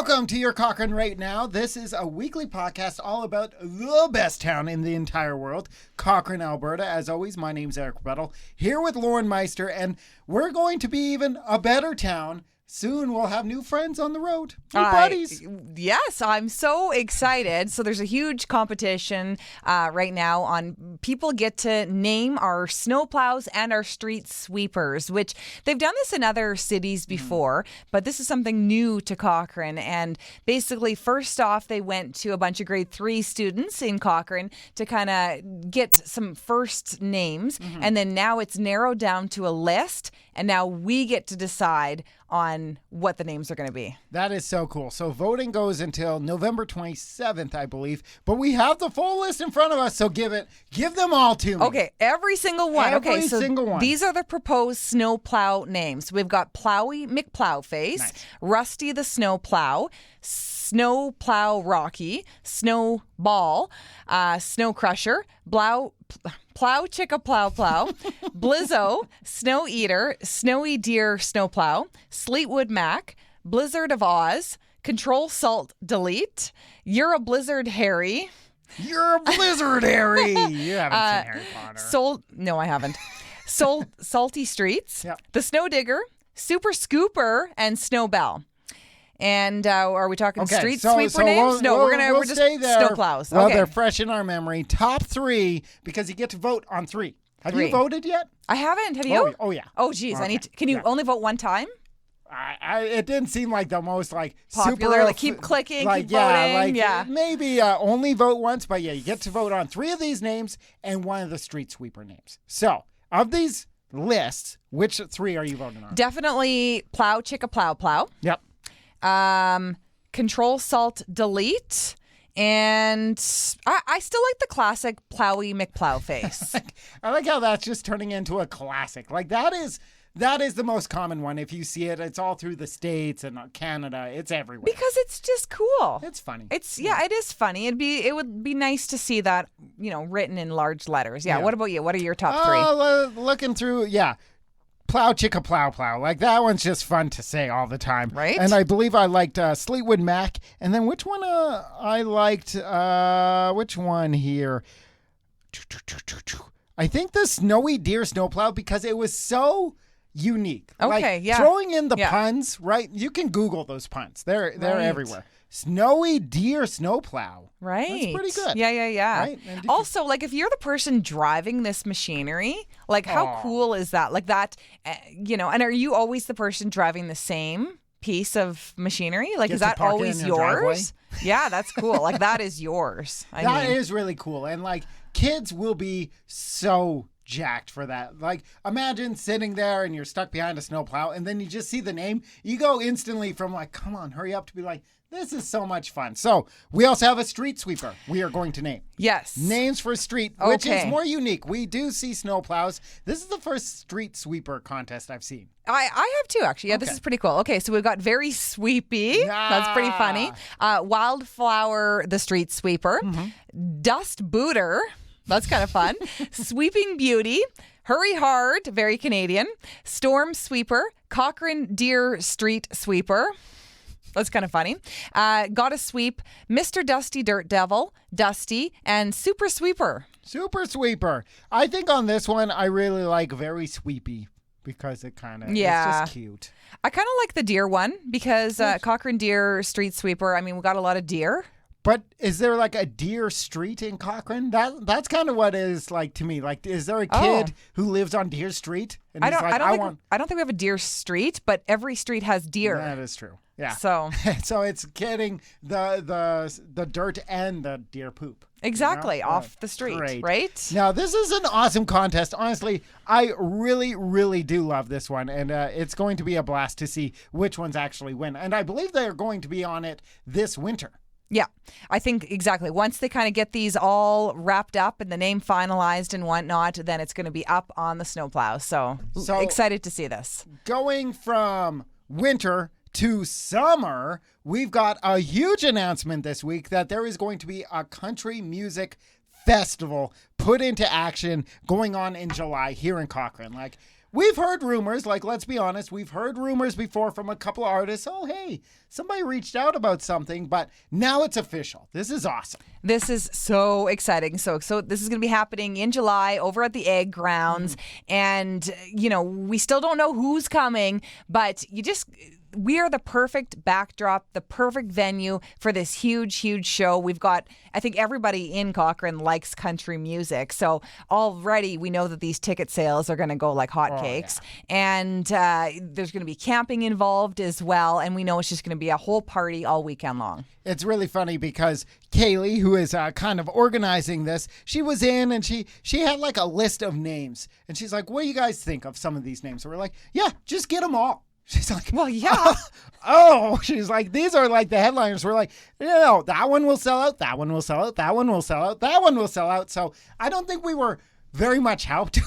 Welcome to Your Cochrane right now. This is a weekly podcast all about the best town in the entire world, Cochrane, Alberta. As always, my name's Eric Bettel, here with Lauren Meister, and we're going to be even a better town. Soon we'll have new friends on the road, new buddies. Yes, I'm so excited. So there's a huge competition right now on people get to name our snowplows and our street sweepers, which they've done this in other cities before, but this is something new to Cochrane. And basically, first off, they went to a bunch of grade 3 students in Cochrane to kind of get some first names. And then now it's narrowed down to a list. And now we get to decide on what the names are going to be. That is so cool. So voting goes until November 27th, I believe. But we have the full list in front of us, so give them all to me. Okay, every single one. Every single one. These are the proposed snowplow names. We've got Plowy McPlowface, Nice. Rusty the Snowplow, Snowplow Rocky, Snowball, Snow Crusher, Plow Chicka Plow, Blizzo, Snow Eater, Snowy Deer Snowplow, Sleetwood Mac, Blizzard of Oz, Control Salt Delete, You're a Blizzard Harry. You're a blizzard, Harry. You haven't seen Harry Potter. No, I haven't. Salty Streets, Yep. The Snow Digger, Super Scooper, and Snowbell. And are we talking street sweeper names? We're just stay there. snowplows. Well, Okay. they're fresh in our memory. Top 3, because you get to vote on 3. Have you voted yet? I haven't. Have you? Oh yeah. Oh, geez. Okay. Can you only vote one time? It didn't seem like the most Popular, super, keep clicking, keep voting. voting. Maybe only vote once, but yeah, you get to vote on 3 of these names and 1 of the street sweeper names. So, of these lists, which 3 are you voting on? Definitely Plow Chicka Plow. Yep. Control Salt Delete. And I still like the classic Plowy McPlowface. I like how that's just turning into a classic. That is the most common one. If you see it, it's all through the States and Canada. It's everywhere. Because it's just cool. It's funny. It is funny. It would be nice to see that, written in large letters. Yeah. What about you? What are your top 3? Looking through, Plow Chicka Plow. That one's just fun to say all the time. Right. And I believe I liked Sleetwood Mac. And then which one I liked? Which one here? I think the Snowy Deer Snowplow, because it was so unique. Okay, Throwing in the puns, right? You can Google those puns. They're everywhere. Snowy Deer Snowplow. Right. That's pretty good. Yeah. Right? Also, if you're the person driving this machinery, how cool is that? And are you always the person driving the same piece of machinery? Is that always yours? Yeah, that's cool. That is yours. That is really cool. And kids will be so jacked for that. Imagine sitting there and you're stuck behind a snowplow and then you just see the name. You go instantly from come on, hurry up, to be this is so much fun. So we also have a street sweeper we are going to name. Yes. Names for street, which is more unique. We do see snowplows. This is the first street sweeper contest I've seen. I have too, actually. Yeah, This is pretty cool. Okay, so we've got Very Sweepy. That's pretty funny. Wildflower, the street sweeper. Dust Booter. That's kind of fun. Sweeping Beauty. Hurry Hard, very Canadian. Storm Sweeper. Cochrane Deer Street Sweeper. That's kind of funny. Gotta Sweep, Mr. Dusty Dirt Devil, Dusty, and Super Sweeper. Super Sweeper. I think on this one, I really like Very Sweepy because it kind of it's just cute. I kind of like the deer one because Cochrane Deer Street Sweeper, we got a lot of deer. But is there a deer street in Cochrane? That's kind of what it is to me. Is there a kid who lives on Deer Street? And I don't think we have a deer street, but every street has deer. That is true. Yeah. So it's getting the dirt and the deer poop. Exactly, off the street, right? Now, this is an awesome contest. Honestly, I really, really do love this one, and it's going to be a blast to see which ones actually win. And I believe they're going to be on it this winter. Yeah, I think exactly. Once they kind of get these all wrapped up and the name finalized and whatnot, then it's going to be up on the snowplow. So excited to see this. Going from winter to summer, we've got a huge announcement this week that there is going to be a country music festival put into action going on in July here in Cochrane. Like, we've heard rumors, like, let's be honest, we've heard rumors before from a couple of artists. Oh, hey, somebody reached out about something, but now it's official. This is awesome. This is so exciting. So this is going to be happening in July over at the Egg Grounds. And, we still don't know who's coming, but we are the perfect backdrop, the perfect venue for this huge, huge show. We've got, I think everybody in Cochrane likes country music. So already we know that these ticket sales are going to go like hotcakes. And there's going to be camping involved as well. And we know it's just going to be a whole party all weekend long. It's really funny because Kaylee, who is kind of organizing this, she was in and she had like a list of names. And she's like, what do you guys think of some of these names? So we're like, yeah, just get them all. She's like, well, yeah. She's like, these are like the headliners. We're like, no, that one will sell out. That one will sell out. That one will sell out. That one will sell out. So I don't think we were very much helped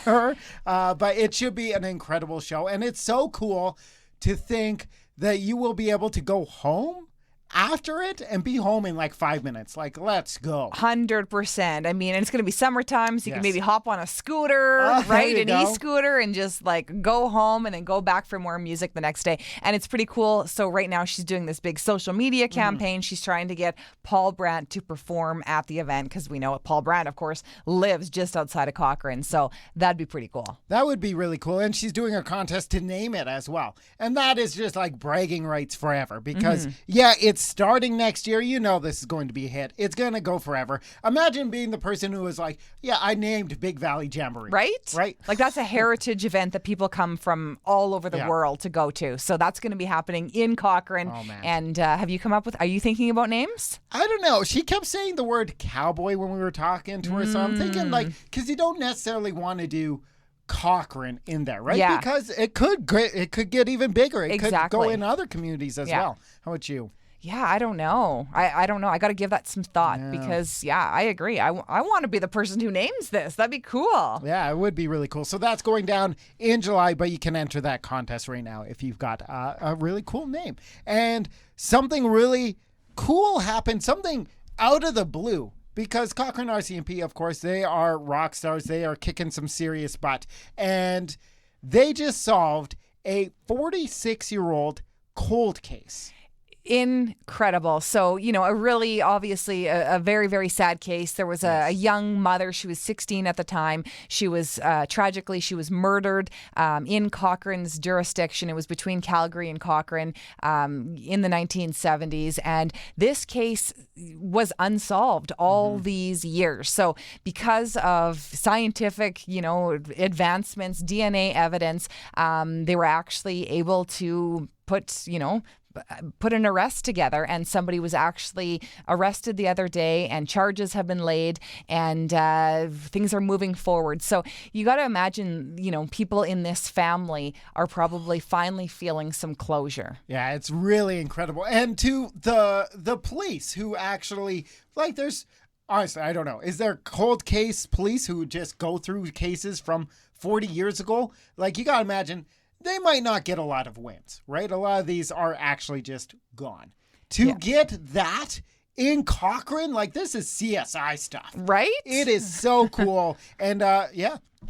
her, but it should be an incredible show. And it's so cool to think that you will be able to go home after it and be home in like 5 minutes. Like, let's go. 100%. I mean, and it's going to be summertime, so you can maybe hop on a scooter, right? An e-scooter, and just like go home and then go back for more music the next day. And it's pretty cool. So right now she's doing this big social media campaign. She's trying to get Paul Brandt to perform at the event because we know Paul Brandt, of course, lives just outside of Cochrane. So that'd be pretty cool. That would be really cool. And she's doing a contest to name it as well. And that is just like bragging rights forever because, it's starting next year. You know this is going to be a hit. It's going to go forever. Imagine being the person who was like, yeah, I named Big Valley Jamboree. Right? Like that's a heritage event that people come from all over the world to go to. So that's going to be happening in Cochrane. Oh, man. And have you come up with, are you thinking about names? I don't know. She kept saying the word cowboy when we were talking to her. So I'm thinking like, because you don't necessarily want to do Cochrane in there, right? Yeah. Because it could get even bigger. It could Exactly. go in other communities as well. How about you? Yeah, I don't know. I don't know. I got to give that some thought because, I agree. I want to be the person who names this. That'd be cool. Yeah, it would be really cool. So that's going down in July, but you can enter that contest right now if you've got a really cool name. And something really cool happened, something out of the blue. Because Cochrane RCMP, of course, they are rock stars. They are kicking some serious butt. And they just solved a 46-year-old cold case. Incredible. So, a really, obviously, a very, very sad case. There was a young mother. She was 16 at the time. She was, tragically, she was murdered in Cochrane's jurisdiction. It was between Calgary and Cochrane in the 1970s. And this case was unsolved all these years. So because of scientific, advancements, DNA evidence, they were actually able to put an arrest together, and somebody was actually arrested the other day and charges have been laid and things are moving forward. So you got to imagine, people in this family are probably finally feeling some closure. Yeah, it's really incredible. And to the police who actually, like, there's, honestly, I don't know, is there cold case police who just go through cases from 40 years ago? Like, you got to imagine, they might not get a lot of wins, right? A lot of these are actually just gone. To get that in Cochrane, like, this is CSI stuff. Right? It is so cool. And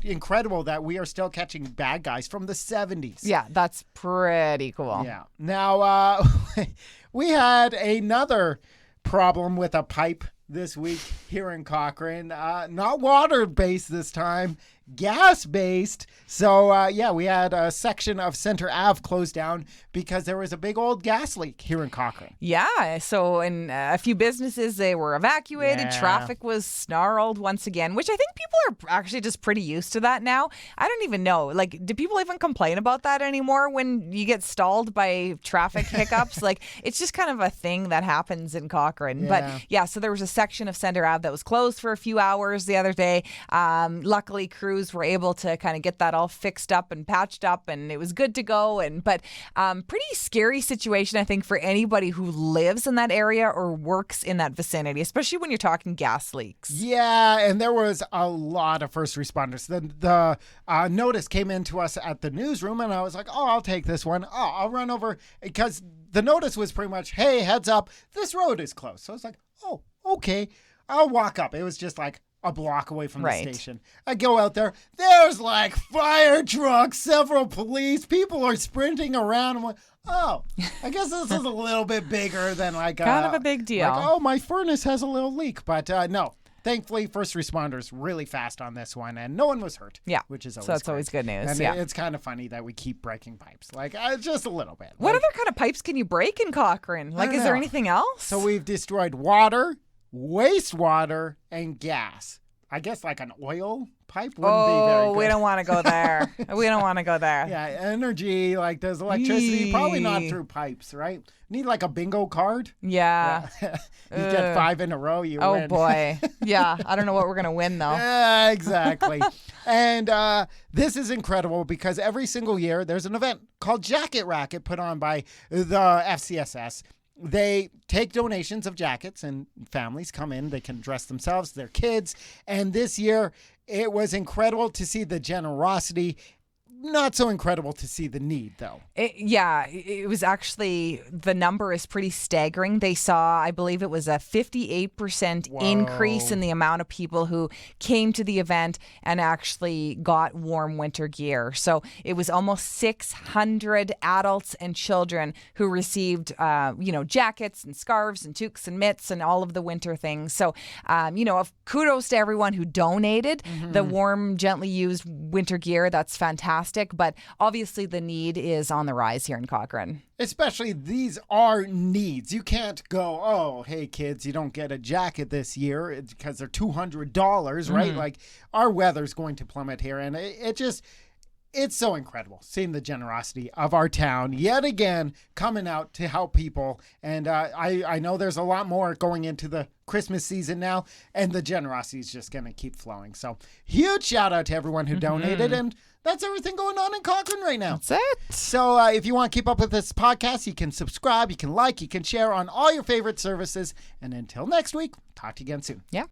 incredible that we are still catching bad guys from the 70s. Yeah, that's pretty cool. Yeah. Now, we had another problem with a pipe this week here in Cochrane. Not water-based this time, gas-based. So, we had a section of Center Ave closed down because there was a big old gas leak here in Cochrane. Yeah, so in a few businesses, they were evacuated. Yeah. Traffic was snarled once again, which I think people are actually just pretty used to that now. I don't even know. Like, do people even complain about that anymore when you get stalled by traffic hiccups? Like, it's just kind of a thing that happens in Cochrane. Yeah. But, so there was a section of Center Ave that was closed for a few hours the other day. Luckily, crews were able to kind of get that all fixed up and patched up, and it was good to go. But pretty scary situation, I think, for anybody who lives in that area or works in that vicinity, especially when you're talking gas leaks. Yeah, and there was a lot of first responders. The notice came in to us at the newsroom, and I was like, I'll take this one. I'll run over, because the notice was pretty much, hey, heads up, this road is closed. So I was like, okay. I'll walk up. It was just like a block away from the Right. station. I go out there. There's like fire trucks, several police. People are sprinting around. I'm like, oh, I guess this is a little bit bigger than like Kind of a big deal. Like, oh, my furnace has a little leak. But no, thankfully, first responders really fast on this one, and no one was hurt. Yeah. Which is always So that's great. always good news. And Yeah. it's kind of funny that we keep breaking pipes, like just a little bit. What Like, other kind of pipes can you break in Cochrane? Like, don't is there know. anything else? So we've destroyed water, wastewater, and gas. I guess like an oil pipe wouldn't be very good. we don't want to go there. We don't want to go there. Yeah, energy, like there's electricity, probably not Yee. through pipes, right? Need like a bingo card. Yeah. You get 5 in a row, you Oh win. boy. Yeah. I don't know what we're gonna win though. Yeah, exactly. And this is incredible because every single year there's an event called Jacket Racket put on by the FCSS. They take donations of jackets and families come in. They can dress themselves, their kids. And this year it was incredible to see the generosity. Not so incredible to see the need, though. It was actually, the number is pretty staggering. They saw, I believe it was a 58% increase in the amount of people who came to the event and actually got warm winter gear. So it was almost 600 adults and children who received, jackets and scarves and toques and mitts and all of the winter things. So, kudos to everyone who donated the warm, gently used winter gear. That's fantastic. But obviously the need is on the rise here in Cochrane. Especially these are needs. You can't go, oh, hey, kids, you don't get a jacket this year because they're $200, right? Like our weather's going to plummet here. And it's so incredible seeing the generosity of our town yet again coming out to help people. And I know there's a lot more going into the Christmas season now, and the generosity is just going to keep flowing. So huge shout out to everyone who donated. And that's everything going on in Cochrane right now. That's it. So if you want to keep up with this podcast, you can subscribe, you can like, you can share on all your favorite services. And until next week, talk to you again soon. Yeah.